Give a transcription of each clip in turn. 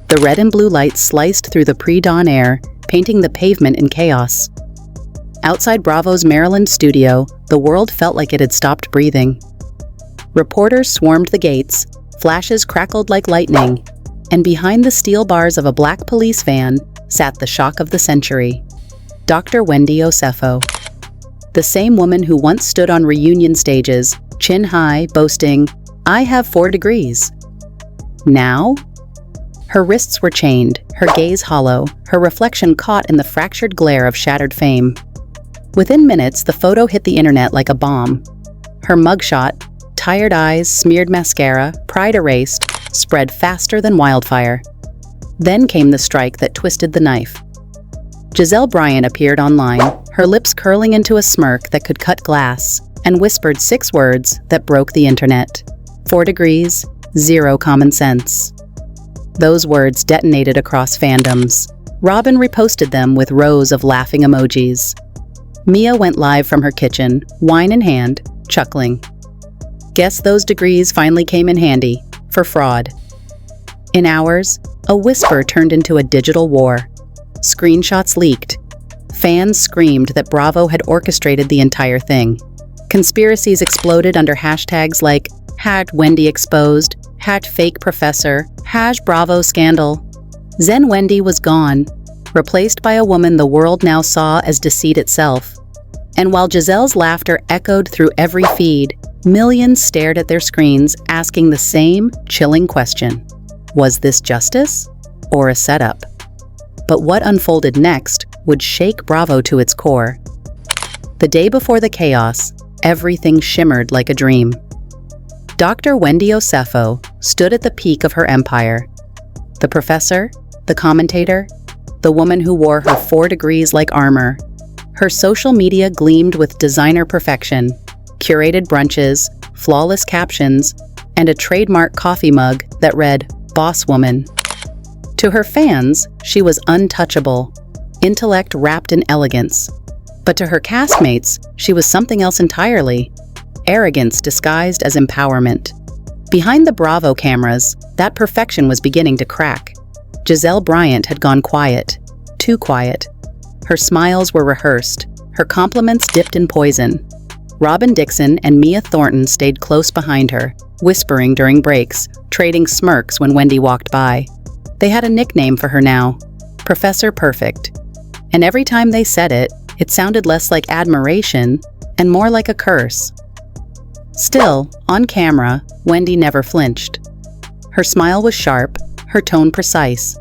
The red and blue lights sliced through the pre-dawn air, painting the pavement in chaos. Outside Bravo's Maryland studio, the world felt like it had stopped breathing. Reporters swarmed the gates, flashes crackled like lightning, and behind the steel bars of a black police van sat the shock of the century, Dr. Wendy Osefo. The same woman who once stood on reunion stages, chin high, boasting, "I have 4 degrees." Now? Her wrists were chained, her gaze hollow, her reflection caught in the fractured glare of shattered fame. Within minutes, the photo hit the internet like a bomb. Her mugshot, tired eyes, smeared mascara, pride erased, spread faster than wildfire. Then came the strike that twisted the knife. Gizelle Bryant appeared online, her lips curling into a smirk that could cut glass, and whispered 6 words that broke the internet. 4 degrees, 0 common sense. Those words detonated across fandoms. Robin reposted them with rows of laughing emojis. Mia went live from her kitchen, wine in hand, chuckling. Guess those degrees finally came in handy, for fraud. In hours, a whisper turned into a digital war. Screenshots leaked. Fans screamed that Bravo had orchestrated the entire thing. Conspiracies exploded under hashtags like #WendyExposed, #FakeProfessor, #Bravo Scandal. Zen Wendy was gone, replaced by a woman the world now saw as deceit itself. And while Giselle's laughter echoed through every feed, millions stared at their screens asking the same chilling question. Was this justice or a setup? But what unfolded next would shake Bravo to its core. The day before the chaos, everything shimmered like a dream. Dr. Wendy Osefo stood at the peak of her empire. The professor, the commentator, the woman who wore her 4 degrees like armor. Her social media gleamed with designer perfection, curated brunches, flawless captions, and a trademark coffee mug that read, "Boss Woman." To her fans, she was untouchable, intellect wrapped in elegance. But to her castmates, she was something else entirely, arrogance disguised as empowerment. Behind the Bravo cameras, that perfection was beginning to crack. Gizelle Bryant had gone quiet, too quiet. Her smiles were rehearsed, her compliments dipped in poison. Robin Dixon and Mia Thornton stayed close behind her, whispering during breaks, trading smirks when Wendy walked by. They had a nickname for her now, Professor Perfect. And every time they said it, it sounded less like admiration and more like a curse. Still, on camera, Wendy never flinched. Her smile was sharp, her tone precise.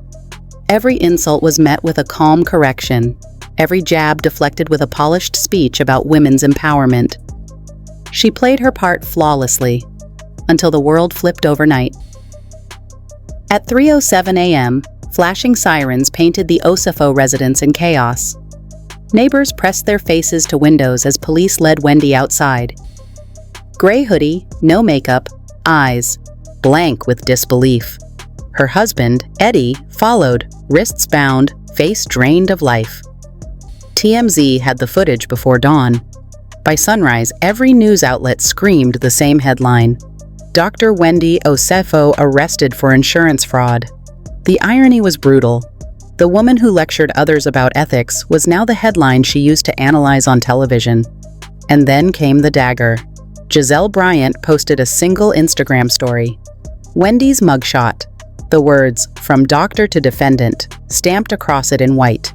Every insult was met with a calm correction, every jab deflected with a polished speech about women's empowerment. She played her part flawlessly, until the world flipped overnight. At 3:07 a.m., flashing sirens painted the Osefo residence in chaos. Neighbors pressed their faces to windows as police led Wendy outside. Gray hoodie, no makeup, eyes blank with disbelief. Her husband, Eddie, followed, wrists bound, face drained of life. TMZ had the footage before dawn. By sunrise, every news outlet screamed the same headline: Dr. Wendy Osefo arrested for insurance fraud. The irony was brutal. The woman who lectured others about ethics was now the headline she used to analyze on television. And then came the dagger. Gizelle Bryant posted a single Instagram story. Wendy's mugshot. The words, "From doctor to defendant," stamped across it in white.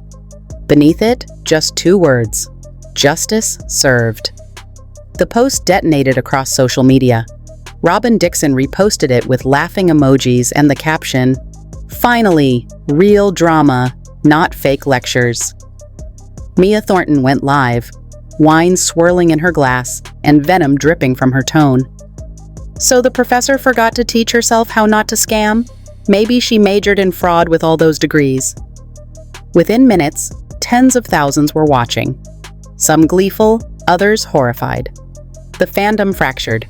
Beneath it, just 2 words: justice served. The post detonated across social media. Robin Dixon reposted it with laughing emojis and the caption, "Finally, real drama, not fake lectures." Mia Thornton went live, wine swirling in her glass and venom dripping from her tone. So the professor forgot to teach herself how not to scam? Maybe she majored in fraud with all those degrees. Within minutes, tens of thousands were watching. Some gleeful, others horrified. The fandom fractured.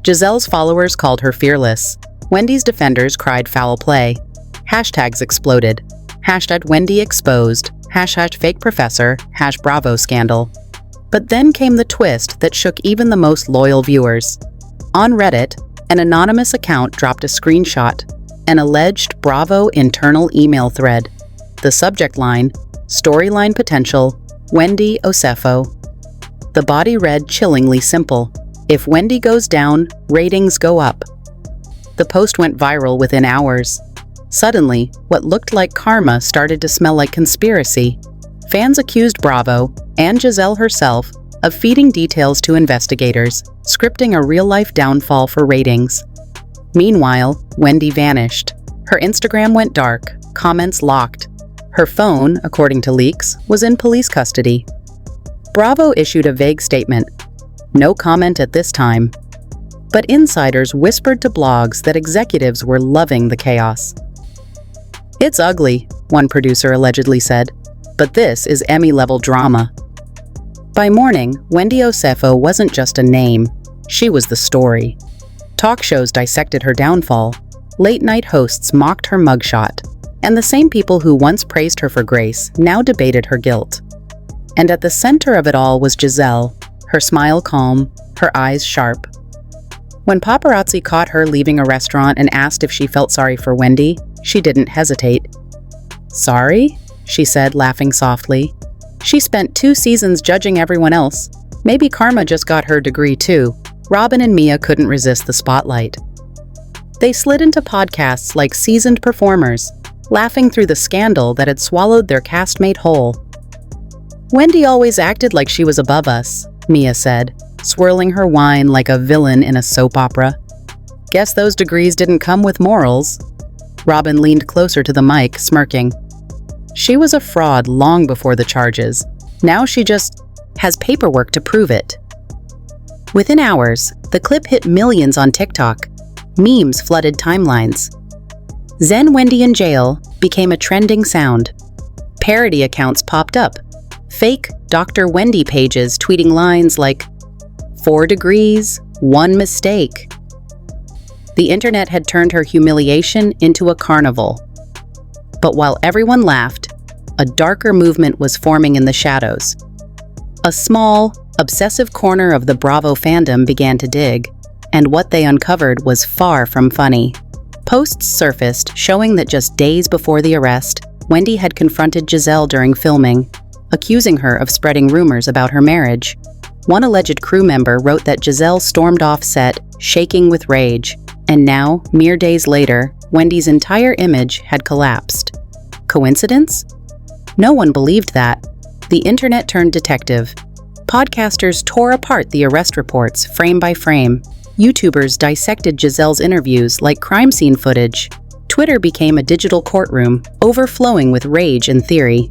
Giselle's followers called her fearless. Wendy's defenders cried foul play. Hashtags exploded. #WendyExposed, #FakeProfessor, #Bravo Scandal. But then came the twist that shook even the most loyal viewers. On Reddit, an anonymous account dropped a screenshot. an alleged Bravo internal email thread. The subject line, Storyline Potential, Wendy Osefo. The body read chillingly simple. If Wendy goes down, ratings go up. The post went viral within hours. Suddenly, what looked like karma started to smell like conspiracy. Fans accused Bravo, and Gizelle herself, of feeding details to investigators, scripting a real-life downfall for ratings. Meanwhile, Wendy vanished. Her Instagram went dark, comments locked. Her phone, according to leaks, was in police custody. Bravo issued a vague statement. No comment at this time. But insiders whispered to blogs that executives were loving the chaos. "It's ugly," one producer allegedly said, "but this is Emmy-level drama." By morning, Wendy Osefo wasn't just a name, she was the story. Talk shows dissected her downfall, late-night hosts mocked her mugshot, and the same people who once praised her for grace now debated her guilt. And at the center of it all was Gizelle, her smile calm, her eyes sharp. When paparazzi caught her leaving a restaurant and asked if she felt sorry for Wendy, she didn't hesitate. "Sorry?" she said, laughing softly. She spent 2 seasons judging everyone else. Maybe karma just got her degree too. Robin and Mia couldn't resist the spotlight. They slid into podcasts like seasoned performers, laughing through the scandal that had swallowed their castmate whole. "Wendy always acted like she was above us," Mia said, swirling her wine like a villain in a soap opera. "Guess those degrees didn't come with morals." Robin leaned closer to the mic, smirking. She was a fraud long before the charges. Now she just has paperwork to prove it. Within hours, the clip hit millions on TikTok. Memes flooded timelines. "Zen Wendy in jail" became a trending sound. Parody accounts popped up. Fake Dr. Wendy pages tweeting lines like, 4 degrees, 1 mistake. The internet had turned her humiliation into a carnival. But while everyone laughed, a darker movement was forming in the shadows. A small, obsessive corner of the Bravo fandom began to dig, and what they uncovered was far from funny. Posts surfaced showing that just days before the arrest, Wendy had confronted Gizelle during filming, accusing her of spreading rumors about her marriage. One alleged crew member wrote that Gizelle stormed off set, shaking with rage, and now, mere days later, Wendy's entire image had collapsed. Coincidence? No one believed that. The internet turned detective. Podcasters tore apart the arrest reports frame by frame. YouTubers dissected Gizelle's interviews like crime scene footage. Twitter became a digital courtroom, overflowing with rage and theory.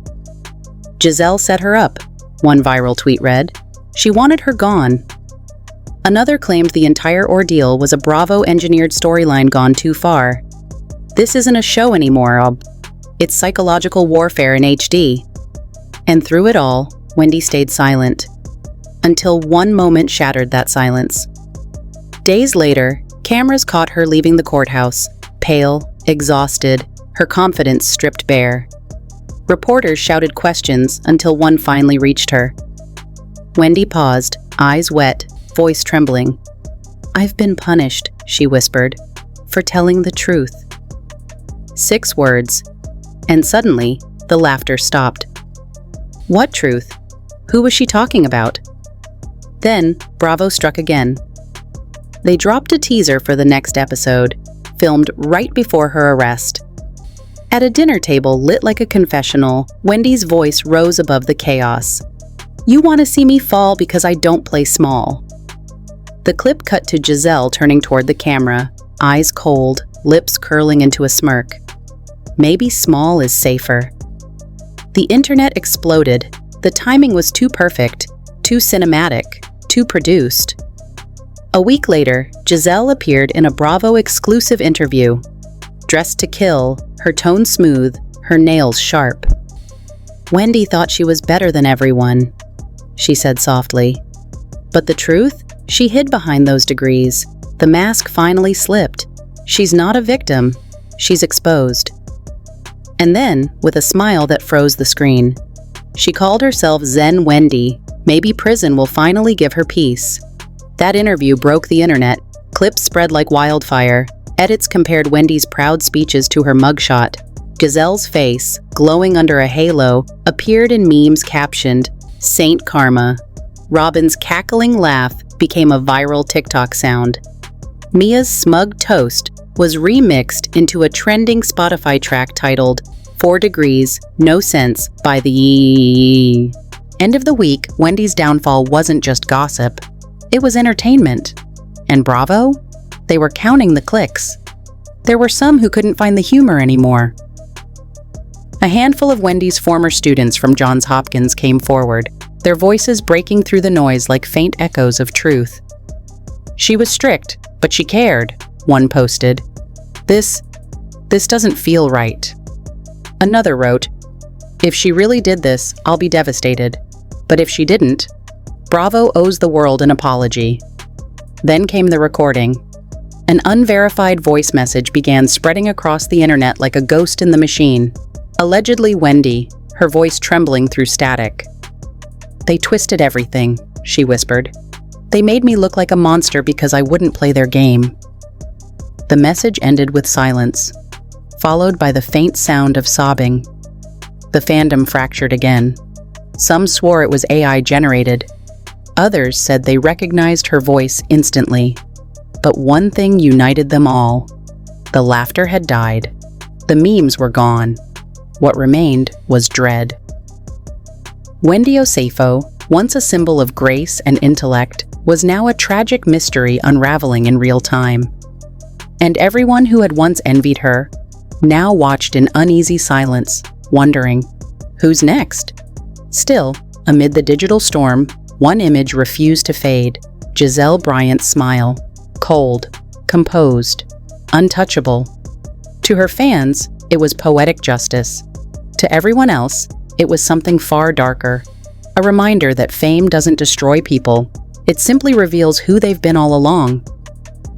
"Gizelle set her up," one viral tweet read. "She wanted her gone." Another claimed the entire ordeal was a Bravo-engineered storyline gone too far. "This isn't a show anymore, it's psychological warfare in HD." And through it all, Wendy stayed silent. Until one moment shattered that silence. Days later, cameras caught her leaving the courthouse, pale, exhausted, her confidence stripped bare. Reporters shouted questions until one finally reached her. Wendy paused, eyes wet, voice trembling. "I've been punished," she whispered, "for telling the truth." 6 words, and suddenly, the laughter stopped. What truth? Who was she talking about? Then, Bravo struck again. They dropped a teaser for the next episode, filmed right before her arrest. At a dinner table lit like a confessional, Wendy's voice rose above the chaos. "You want to see me fall because I don't play small." The clip cut to Gizelle turning toward the camera, eyes cold, lips curling into a smirk. Maybe small is safer. The internet exploded. The timing was too perfect, too cinematic, too produced. A week later, Gizelle appeared in a Bravo exclusive interview. Dressed to kill, her tone smooth, her nails sharp. "Wendy thought she was better than everyone," she said softly. But the truth? She hid behind those degrees. The mask finally slipped. She's not a victim. She's exposed. And then, with a smile that froze the screen, she called herself Zen Wendy. Maybe prison will finally give her peace. That interview broke the internet. Clips spread like wildfire. Edits compared Wendy's proud speeches to her mugshot. Gizelle's face, glowing under a halo, appeared in memes captioned, "Saint Karma." Robin's cackling laugh became a viral TikTok sound. Mia's smug toast was remixed into a trending Spotify track titled 4 Degrees, No Sense by the End of the week, Wendy's downfall wasn't just gossip. It was entertainment. And Bravo? They were counting the clicks. There were some who couldn't find the humor anymore. A handful of Wendy's former students from Johns Hopkins came forward, their voices breaking through the noise like faint echoes of truth. "She was strict, but she cared," one posted. This doesn't feel right." Another wrote, "If she really did this, I'll be devastated. But if she didn't, Bravo owes the world an apology." Then came the recording. An unverified voice message began spreading across the internet like a ghost in the machine. Allegedly Wendy, her voice trembling through static. "They twisted everything," she whispered. "They made me look like a monster because I wouldn't play their game." The message ended with silence, followed by the faint sound of sobbing. The fandom fractured again. Some swore it was AI generated. Others said they recognized her voice instantly. But one thing united them all. The laughter had died. The memes were gone. What remained was dread. Wendy Osefo, once a symbol of grace and intellect, was now a tragic mystery unraveling in real time. And everyone who had once envied her now watched in uneasy silence, wondering, who's next? Still, amid the digital storm, one image refused to fade: Gizelle Bryant's smile. Cold, composed, untouchable. To her fans, it was poetic justice. To everyone else, it was something far darker. A reminder that fame doesn't destroy people. It simply reveals who they've been all along.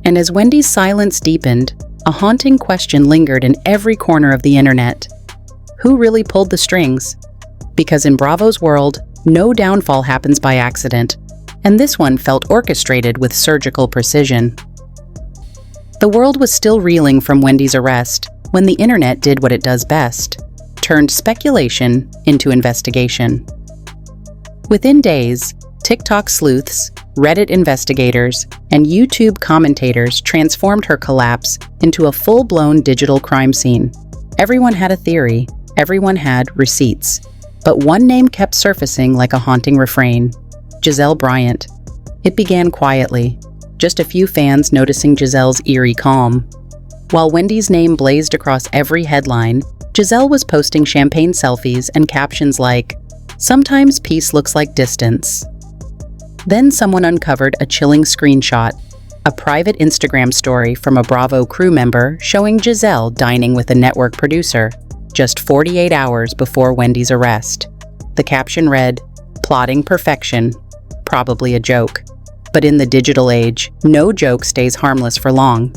And as Wendy's silence deepened, a haunting question lingered in every corner of the internet. Who really pulled the strings? Because in Bravo's world, no downfall happens by accident, and this one felt orchestrated with surgical precision. The world was still reeling from Wendy's arrest when the internet did what it does best: turned speculation into investigation. Within days, TikTok sleuths, Reddit investigators, and YouTube commentators transformed her collapse into a full-blown digital crime scene. Everyone had a theory, everyone had receipts, but one name kept surfacing like a haunting refrain: Gizelle Bryant. It began quietly, just a few fans noticing Gizelle's eerie calm. While Wendy's name blazed across every headline, Gizelle was posting champagne selfies and captions like, "Sometimes peace looks like distance." Then someone uncovered a chilling screenshot, a private Instagram story from a Bravo crew member showing Gizelle dining with a network producer, just 48 hours before Wendy's arrest. The caption read, "Plotting perfection, probably a joke." But in the digital age, no joke stays harmless for long.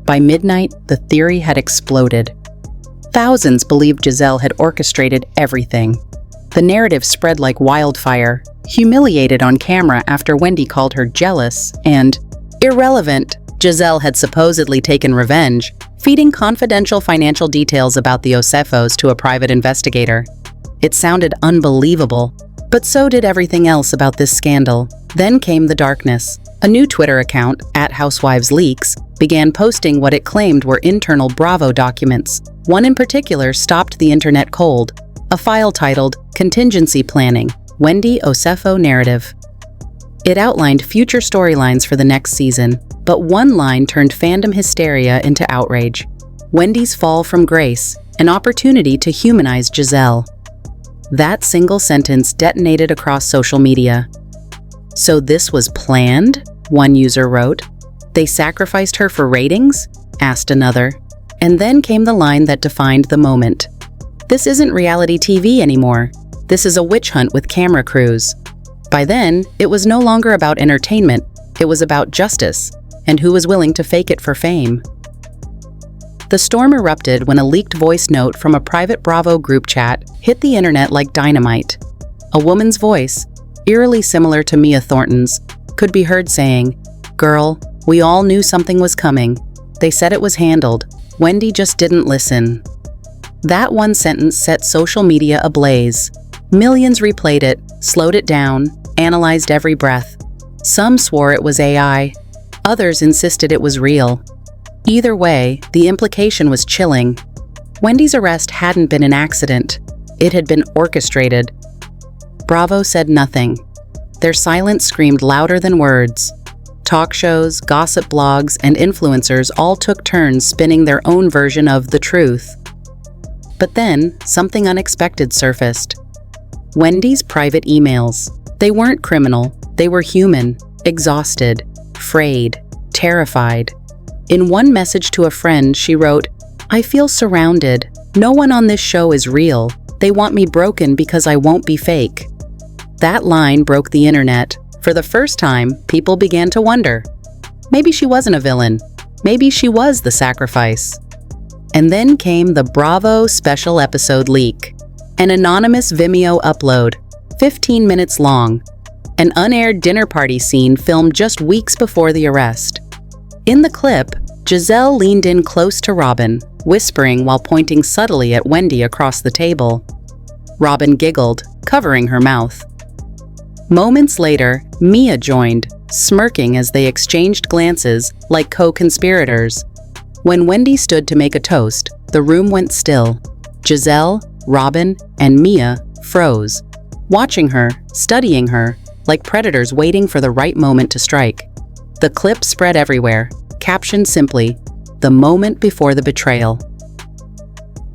By midnight, the theory had exploded. Thousands believed Gizelle had orchestrated everything. The narrative spread like wildfire, humiliated on camera after Wendy called her jealous and irrelevant. Gizelle had supposedly taken revenge, feeding confidential financial details about the Osefos to a private investigator. It sounded unbelievable, but so did everything else about this scandal. Then came the darkness. A new Twitter account, @HousewivesLeaks, began posting what it claimed were internal Bravo documents. One in particular stopped the internet cold, a file titled "Contingency Planning, Wendy Osefo Narrative." It outlined future storylines for the next season, but one line turned fandom hysteria into outrage. Wendy's fall from grace, an opportunity to humanize Gizelle. That single sentence detonated across social media. "So this was planned?" one user wrote. "They sacrificed her for ratings?" asked another. And then came the line that defined the moment. "This isn't reality TV anymore. This is a witch hunt with camera crews." By then, it was no longer about entertainment, it was about justice, and who was willing to fake it for fame. The storm erupted when a leaked voice note from a private Bravo group chat hit the internet like dynamite. A woman's voice, eerily similar to Mia Thornton's, could be heard saying, "Girl, we all knew something was coming. They said it was handled. Wendy just didn't listen. That one sentence set social media ablaze. Millions replayed it, slowed it down, analyzed every breath. Some swore it was AI. Others insisted it was real. Either way, the implication was chilling. Wendy's arrest hadn't been an accident. It had been orchestrated. Bravo said nothing. Their silence screamed louder than words. Talk shows, gossip blogs, and influencers all took turns spinning their own version of the truth. But then, something unexpected surfaced. Wendy's private emails. They weren't criminal. They were human, exhausted, frayed, terrified. In one message to a friend, she wrote, "I feel surrounded. No one on this show is real. They want me broken because I won't be fake." That line broke the internet. For the first time, people began to wonder. Maybe she wasn't a villain. Maybe she was the sacrifice. And then came the Bravo special episode leak. An anonymous Vimeo upload, 15 minutes long. An unaired dinner party scene filmed just weeks before the arrest. In the clip, Gizelle leaned in close to Robin, whispering while pointing subtly at Wendy across the table. Robin giggled, covering her mouth. Moments later, Mia joined, smirking as they exchanged glances like co-conspirators. When Wendy stood to make a toast, the room went still. Gizelle, Robin, and Mia froze, watching her, studying her, like predators waiting for the right moment to strike. The clip spread everywhere, captioned simply, "The moment before the betrayal."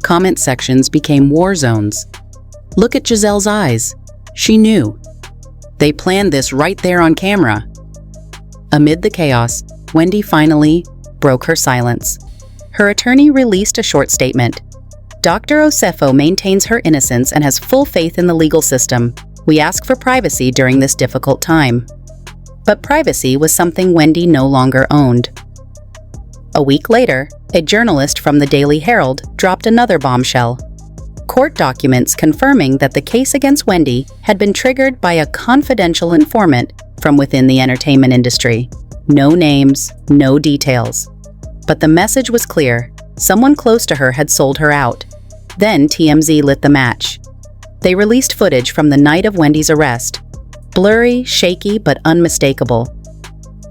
Comment sections became war zones. Look at Gizelle's eyes. She knew. They planned this right there on camera. Amid the chaos, Wendy finally broke her silence. Her attorney released a short statement. "Dr. Osefo maintains her innocence and has full faith in the legal system. We ask for privacy during this difficult time." But privacy was something Wendy no longer owned. A week later, a journalist from the Daily Herald dropped another bombshell. Court documents confirming that the case against Wendy had been triggered by a confidential informant from within the entertainment industry. No names, no details. But the message was clear. Someone close to her had sold her out. Then TMZ lit the match. They released footage from the night of Wendy's arrest. Blurry, shaky, but unmistakable.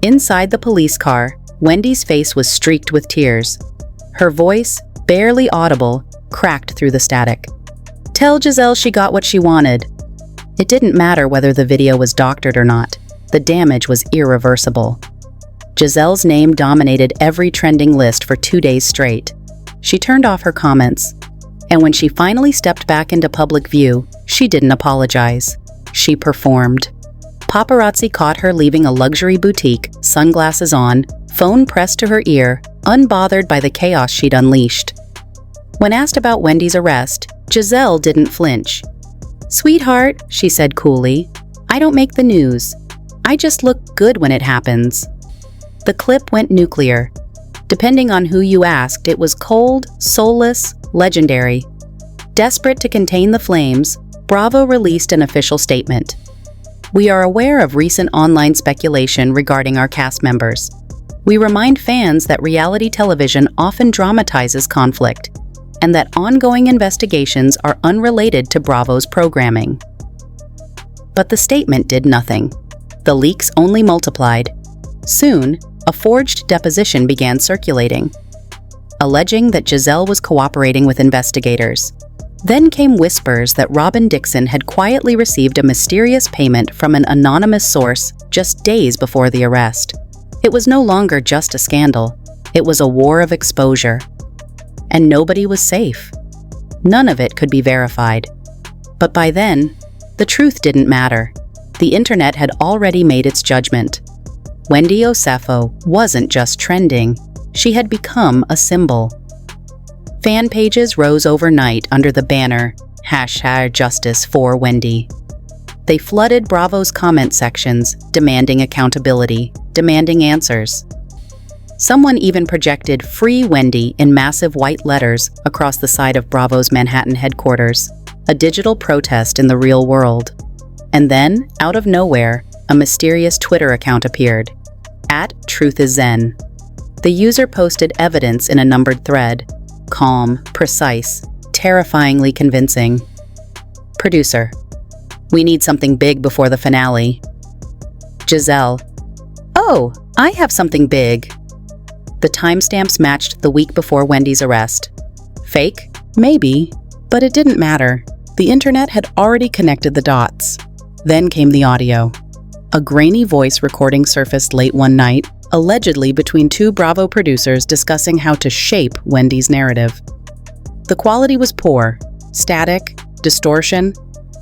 Inside the police car, Wendy's face was streaked with tears. Her voice, barely audible, cracked through the static. "Tell Gizelle she got what she wanted." It didn't matter whether the video was doctored or not. The damage was irreversible. Gizelle's name dominated every trending list for 2 days straight. She turned off her comments. And when she finally stepped back into public view, she didn't apologize. She performed. Paparazzi caught her leaving a luxury boutique, sunglasses on, phone pressed to her ear, unbothered by the chaos she'd unleashed. When asked about Wendy's arrest, Gizelle didn't flinch. "Sweetheart," she said coolly, "I don't make the news. I just look good when it happens." The clip went nuclear. Depending on who you asked, it was cold, soulless, legendary. Desperate to contain the flames, Bravo released an official statement. "We are aware of recent online speculation regarding our cast members. We remind fans that reality television often dramatizes conflict, and that ongoing investigations are unrelated to Bravo's programming." But the statement did nothing. The leaks only multiplied. Soon, a forged deposition began circulating, alleging that Gizelle was cooperating with investigators. Then came whispers that Robin Dixon had quietly received a mysterious payment from an anonymous source just days before the arrest. It was no longer just a scandal. It was a war of exposure. And nobody was safe. None of it could be verified. But by then, the truth didn't matter. The internet had already made its judgment. Wendy Osefo wasn't just trending. She had become a symbol. Fan pages rose overnight under the banner, #Justice for Wendy. They flooded Bravo's comment sections, demanding accountability, demanding answers. Someone even projected "Free Wendy" in massive white letters across the side of Bravo's Manhattan headquarters, a digital protest in the real world. And then, out of nowhere, a mysterious Twitter account appeared, @TruthIsZen. The user posted evidence in a numbered thread. Calm, precise, terrifyingly convincing. Producer: "We need something big before the finale." Gizelle: "Oh, I have something big." The timestamps matched the week before Wendy's arrest. Fake? Maybe, but it didn't matter. The internet had already connected the dots. Then came the audio. A grainy voice recording surfaced late one night, allegedly between two Bravo producers discussing how to shape Wendy's narrative. The quality was poor, static, distortion,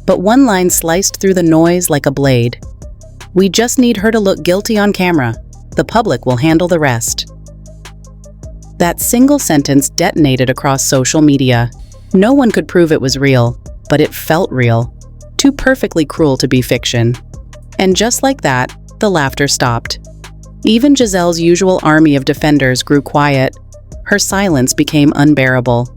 but one line sliced through the noise like a blade. "We just need her to look guilty on camera. The public will handle the rest." That single sentence detonated across social media. No one could prove it was real, but it felt real. Too perfectly cruel to be fiction. And just like that, the laughter stopped. Even Gizelle's usual army of defenders grew quiet. Her silence became unbearable.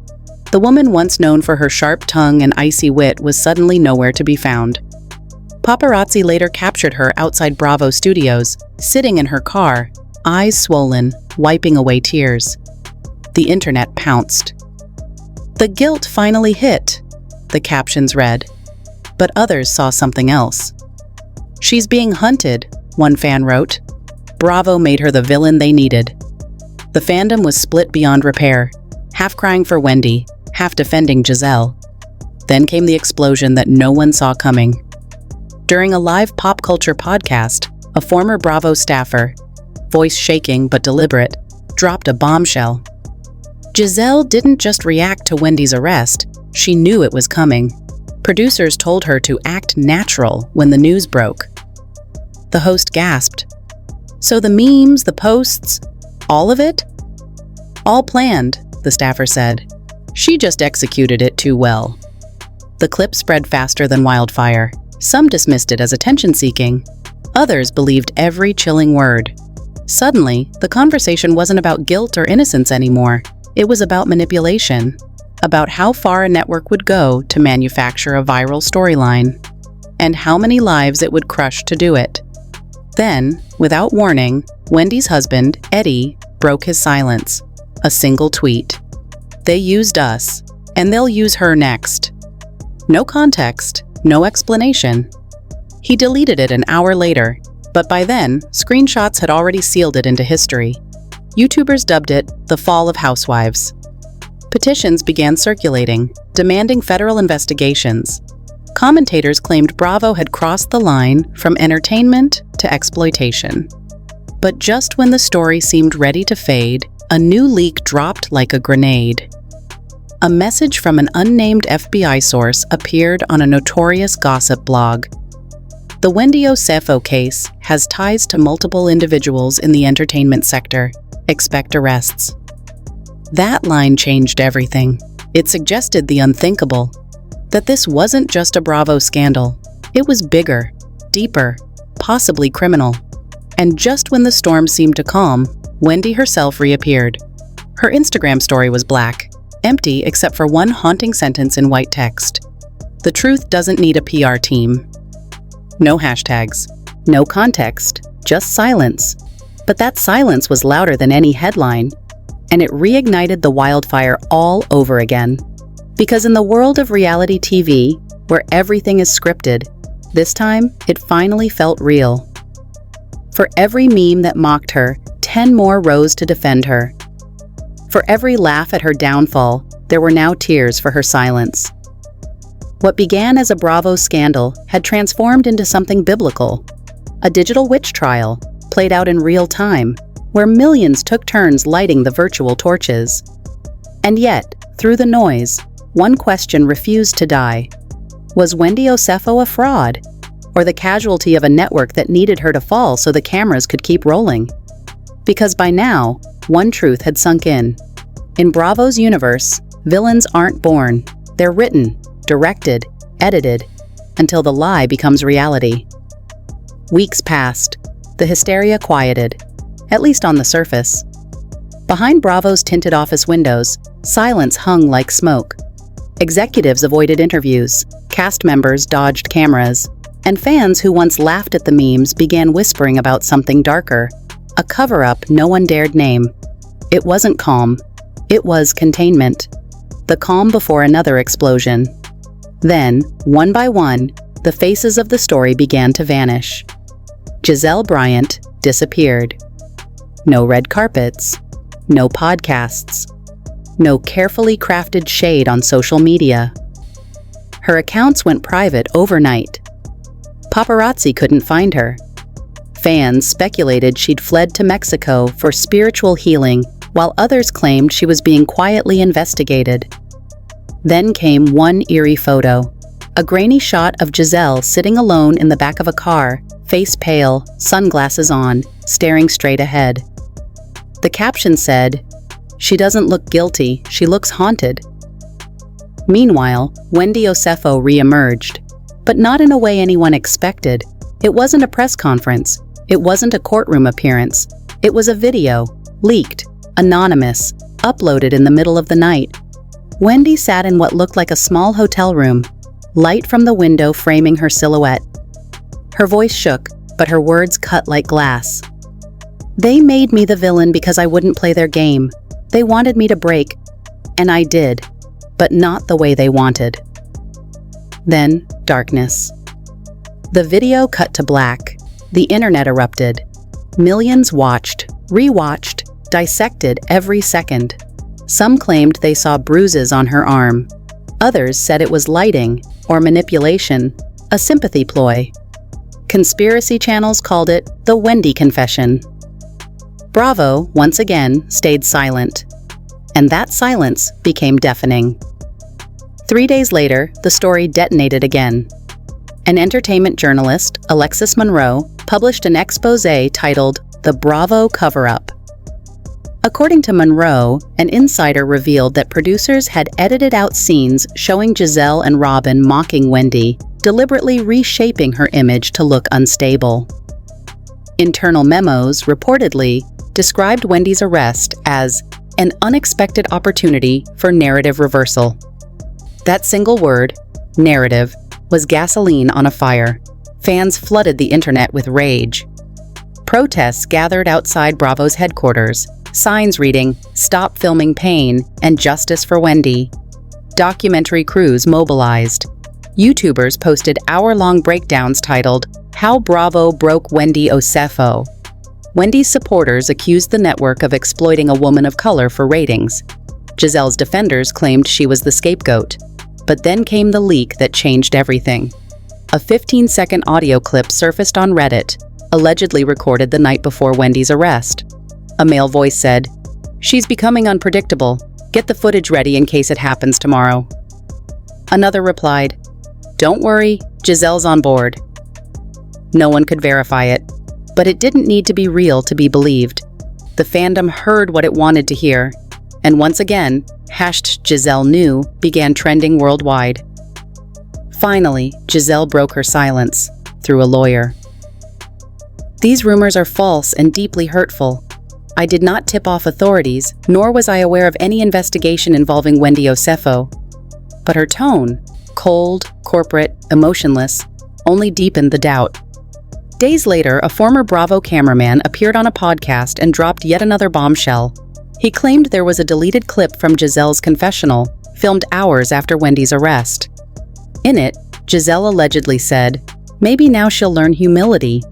The woman once known for her sharp tongue and icy wit was suddenly nowhere to be found. Paparazzi later captured her outside Bravo Studios, sitting in her car, eyes swollen, wiping away tears. The internet pounced. "The guilt finally hit," the captions read. But others saw something else. "She's being hunted," one fan wrote. Bravo made her the villain they needed. The fandom was split beyond repair, half crying for Wendy, half defending Gizelle. Then came the explosion that no one saw coming. During a live pop culture podcast, a former Bravo staffer, voice shaking but deliberate, dropped a bombshell. Gizelle didn't just react to Wendy's arrest, she knew it was coming. Producers told her to act natural when the news broke. The host gasped. "So the memes, the posts, all of it?" "All planned," the staffer said. "She just executed it too well." The clip spread faster than wildfire. Some dismissed it as attention-seeking. Others believed every chilling word. Suddenly, the conversation wasn't about guilt or innocence anymore. It was about manipulation, about how far a network would go to manufacture a viral storyline, and how many lives it would crush to do it. Then, without warning, Wendy's husband, Eddie, broke his silence. A single tweet. "They used us, and they'll use her next." No context, no explanation. He deleted it an hour later, but by then, screenshots had already sealed it into history. YouTubers dubbed it the Fall of Housewives. Petitions began circulating, demanding federal investigations. Commentators claimed Bravo had crossed the line from entertainment to exploitation. But just when the story seemed ready to fade, a new leak dropped like a grenade. A message from an unnamed FBI source appeared on a notorious gossip blog. The Wendy Osefo case has ties to multiple individuals in the entertainment sector. Expect arrests. That line changed everything. It suggested the unthinkable. That this wasn't just a Bravo scandal. It was bigger, deeper, possibly criminal. And just when the storm seemed to calm, Wendy herself reappeared. Her Instagram story was black, empty except for one haunting sentence in white text. "The truth doesn't need a PR team." No hashtags, no context, just silence. But that silence was louder than any headline, and it reignited the wildfire all over again. Because in the world of reality TV, where everything is scripted, this time it finally felt real. For every meme that mocked her, 10 more rose to defend her. For every laugh at her downfall, there were now tears for her silence. What began as a Bravo scandal had transformed into something biblical. A digital witch trial, played out in real time, where millions took turns lighting the virtual torches. And yet, through the noise, one question refused to die. Was Wendy Osefo a fraud, or the casualty of a network that needed her to fall so the cameras could keep rolling? Because by now, one truth had sunk in. In Bravo's universe, villains aren't born. They're written, directed, edited, until the lie becomes reality. Weeks passed. The hysteria quieted, at least on the surface. Behind Bravo's tinted office windows, silence hung like smoke. Executives avoided interviews, cast members dodged cameras, and fans who once laughed at the memes began whispering about something darker, a cover-up no one dared name. It wasn't calm. It was containment. The calm before another explosion. Then, one by one, the faces of the story began to vanish. Gizelle Bryant disappeared. No red carpets. No podcasts. No carefully crafted shade on social media. Her accounts went private overnight. Paparazzi couldn't find her. Fans speculated she'd fled to Mexico for spiritual healing, while others claimed she was being quietly investigated. Then came one eerie photo. A grainy shot of Gizelle sitting alone in the back of a car, face pale, sunglasses on, staring straight ahead. The caption said, "She doesn't look guilty, she looks haunted." Meanwhile, Wendy Osefo re-emerged, but not in a way anyone expected. It wasn't a press conference. It wasn't a courtroom appearance. It was a video, leaked, anonymous, uploaded in the middle of the night. Wendy sat in what looked like a small hotel room, light from the window framing her silhouette. Her voice shook, but her words cut like glass. "They made me the villain because I wouldn't play their game. They wanted me to break, and I did, but not the way they wanted." Then, darkness. The video cut to black. The internet erupted. Millions watched, rewatched, dissected every second. Some claimed they saw bruises on her arm. Others said it was lighting or manipulation, a sympathy ploy. Conspiracy channels called it the Wendy Confession. Bravo, once again, stayed silent. And that silence became deafening. 3 days later, the story detonated again. An entertainment journalist, Alexis Monroe, published an exposé titled "The Bravo Cover-Up." According to Monroe, an insider revealed that producers had edited out scenes showing Gizelle and Robin mocking Wendy, deliberately reshaping her image to look unstable. Internal memos, reportedly, described Wendy's arrest as an unexpected opportunity for narrative reversal. That single word, narrative, was gasoline on a fire. Fans flooded the internet with rage. Protests gathered outside Bravo's headquarters, signs reading, "Stop filming pain" and "Justice for Wendy." Documentary crews mobilized. YouTubers posted hour-long breakdowns titled, "How Bravo Broke Wendy Osefo." Wendy's supporters accused the network of exploiting a woman of color for ratings. Gizelle's defenders claimed she was the scapegoat. But then came the leak that changed everything. A 15-second audio clip surfaced on Reddit, allegedly recorded the night before Wendy's arrest. A male voice said, "She's becoming unpredictable. Get the footage ready in case it happens tomorrow." Another replied, "Don't worry, Gizelle's on board." No one could verify it, but it didn't need to be real to be believed. The fandom heard what it wanted to hear, and once again, #GizelleKnew began trending worldwide. Finally, Gizelle broke her silence through a lawyer. "These rumors are false and deeply hurtful. I did not tip off authorities, nor was I aware of any investigation involving Wendy Osefo." But her tone, cold, corporate, emotionless, only deepened the doubt. Days later, a former Bravo cameraman appeared on a podcast and dropped yet another bombshell. He claimed there was a deleted clip from Gizelle's confessional, filmed hours after Wendy's arrest. In it, Gizelle allegedly said, "Maybe now she'll learn humility."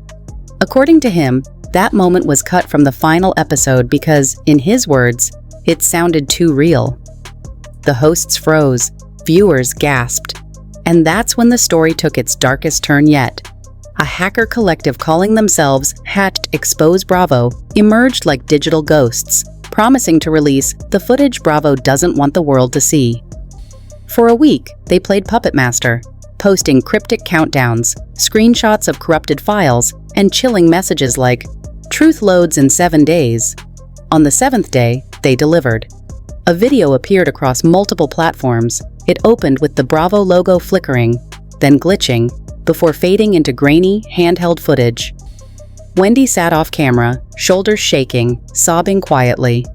According to him, that moment was cut from the final episode because, in his words, it sounded too real. The hosts froze, viewers gasped, and that's when the story took its darkest turn yet. A hacker collective calling themselves #Expose Bravo emerged like digital ghosts, promising to release the footage Bravo doesn't want the world to see. For a week, they played Puppet Master, posting cryptic countdowns, screenshots of corrupted files, and chilling messages like, "Truth loads in 7 days." On the 7th day, they delivered. A video appeared across multiple platforms. It opened with the Bravo logo flickering, then glitching, before fading into grainy, handheld footage. Wendy sat off camera, shoulders shaking, sobbing quietly.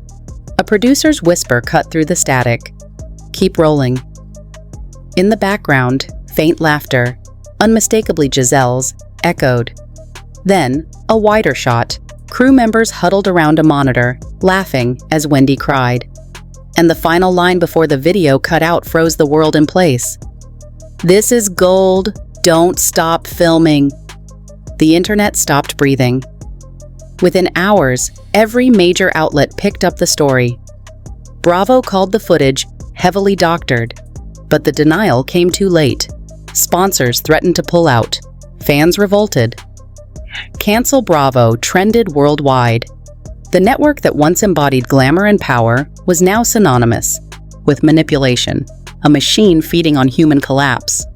A producer's whisper cut through the static. "Keep rolling." In the background, faint laughter, unmistakably Gizelle's, echoed. Then, a wider shot, Crew members huddled around a monitor, laughing as Wendy cried. And the final line before the video cut out froze the world in place. "This is gold. Don't stop filming." The internet stopped breathing. Within hours, every major outlet picked up the story. Bravo called the footage heavily doctored, but the denial came too late. Sponsors threatened to pull out. Fans revolted. Cancel Bravo trended worldwide. The network that once embodied glamour and power was now synonymous with manipulation, a machine feeding on human collapse.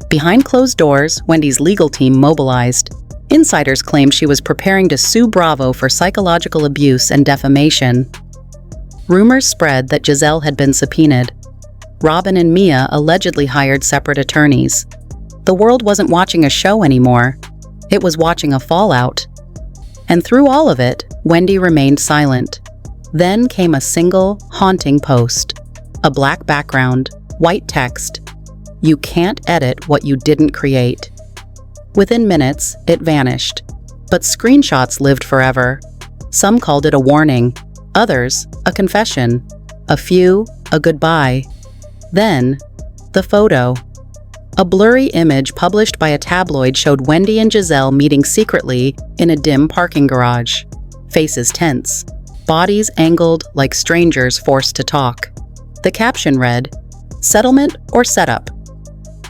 Behind closed doors, Wendy's legal team mobilized. Insiders claimed she was preparing to sue Bravo for psychological abuse and defamation. Rumors spread that Gizelle had been subpoenaed. Robin and Mia allegedly hired separate attorneys. The world wasn't watching a show anymore. It was watching a fallout. And through all of it, Wendy remained silent. Then came a single, haunting post. A black background, white text. "You can't edit what you didn't create." Within minutes, it vanished. But screenshots lived forever. Some called it a warning. Others, a confession. A few, a goodbye. Then, the photo. A blurry image published by a tabloid showed Wendy and Gizelle meeting secretly in a dim parking garage. Faces tense. Bodies angled like strangers forced to talk. The caption read, "Settlement or setup?"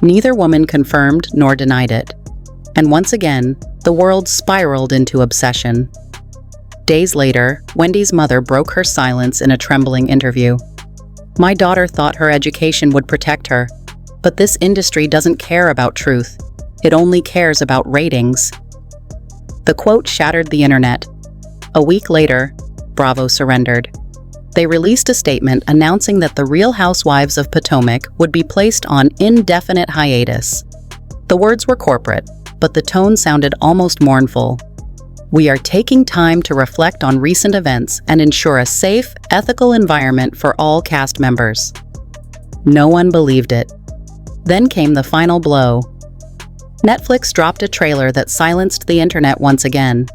Neither woman confirmed nor denied it. And once again, the world spiraled into obsession. Days later, Wendy's mother broke her silence in a trembling interview. "My daughter thought her education would protect her, but this industry doesn't care about truth. It only cares about ratings." The quote shattered the internet. A week later, Bravo surrendered. They released a statement announcing that the Real Housewives of Potomac would be placed on indefinite hiatus. The words were corporate, but the tone sounded almost mournful. "We are taking time to reflect on recent events and ensure a safe, ethical environment for all cast members." No one believed it. Then came the final blow. Netflix dropped a trailer that silenced the internet once again.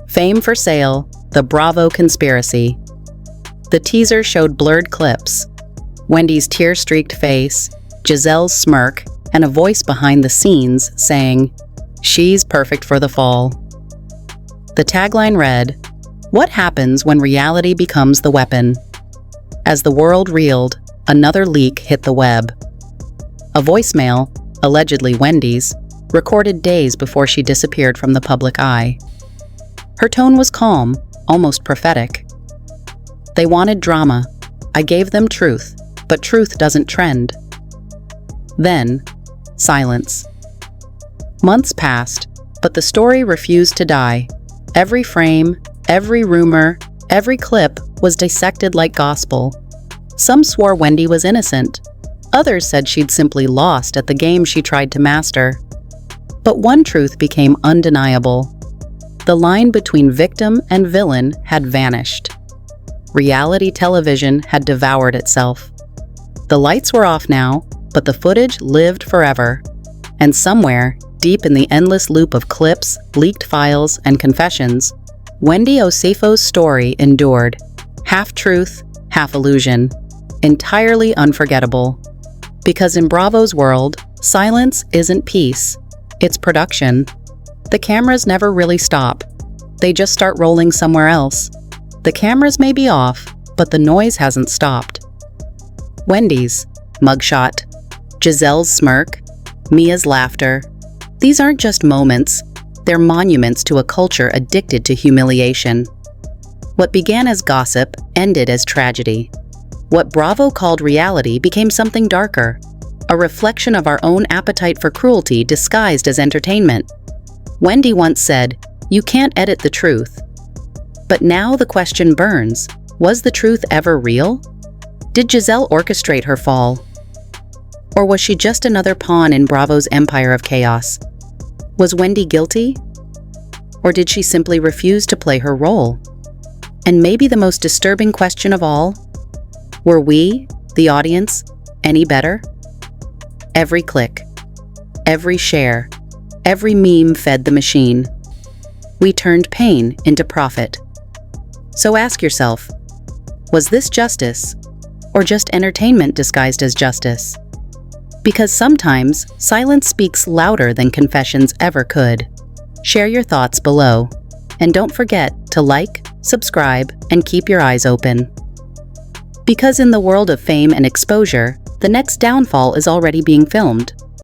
Fame for Sale, The Bravo Conspiracy. The teaser showed blurred clips. Wendy's tear-streaked face, Gizelle's smirk, and a voice behind the scenes saying, "She's perfect for the fall." The tagline read, "What happens when reality becomes the weapon?" As the world reeled, another leak hit the web. A voicemail, allegedly Wendy's, recorded days before she disappeared from the public eye. Her tone was calm, almost prophetic. "They wanted drama. I gave them truth, but truth doesn't trend." Then, silence. Months passed, but the story refused to die. Every frame, every rumor, every clip was dissected like gospel. Some swore Wendy was innocent. Others said she'd simply lost at the game she tried to master. But one truth became undeniable. The line between victim and villain had vanished. Reality television had devoured itself. The lights were off now, but the footage lived forever. And somewhere, deep in the endless loop of clips, leaked files, and confessions, Wendy Osefo's story endured. Half truth, half illusion. Entirely unforgettable. Because in Bravo's world, silence isn't peace. It's production. The cameras never really stop. They just start rolling somewhere else. The cameras may be off, but the noise hasn't stopped. Wendy's mugshot, Gizelle's smirk, Mia's laughter. These aren't just moments. They're monuments to a culture addicted to humiliation. What began as gossip ended as tragedy. What Bravo called reality became something darker, a reflection of our own appetite for cruelty disguised as entertainment. Wendy once said, "You can't edit the truth." But now the question burns, was the truth ever real? Did Gizelle orchestrate her fall? Or was she just another pawn in Bravo's empire of chaos? Was Wendy guilty? Or did she simply refuse to play her role? And maybe the most disturbing question of all, were we, the audience, any better? Every click, every share, every meme fed the machine. We turned pain into profit. So ask yourself, was this justice, or just entertainment disguised as justice? Because sometimes silence speaks louder than confessions ever could. Share your thoughts below, and don't forget to like, subscribe, and keep your eyes open. Because in the world of fame and exposure, the next downfall is already being filmed.